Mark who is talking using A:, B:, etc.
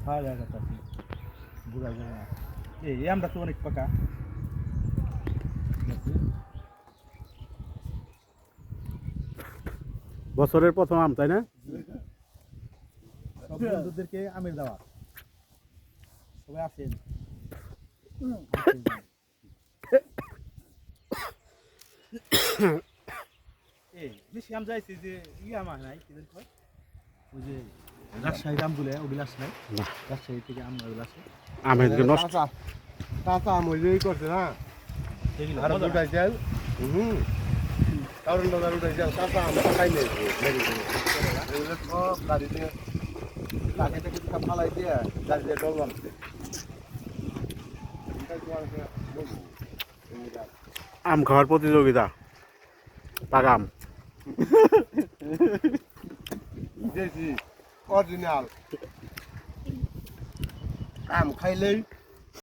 A: খাওয়া যায় কথা বুঝা যায় না এই আমরা তো অনেক পাকা
B: বছরের প্রথম আম তাই না?
A: সব বন্ধুদেরকে আমের দাওয়াত সবাই আসেন এই বেশি আম যাইছে যে আম নাই কি জানি কয় ওই যে রাজশাহীর আমগুলো ওগুলো আসে নাই রাজশাহী থেকে আমগুলো আসে
B: আমের দিকে নষ্ট
C: কাঁচা আম ওই করছে না আর দুটাই চাল কারণ দাদা উঠাই চাল কাঁচা আম খাই নেই সব গাড়িতে লাগাইতে কিছু ফালাই দিয়ে গাড়ি দিয়ে ডল বানছে
B: আম খাওয়ার প্রতিযোগিতা পাকা আম
C: অরিজিনাল আম খাইলেই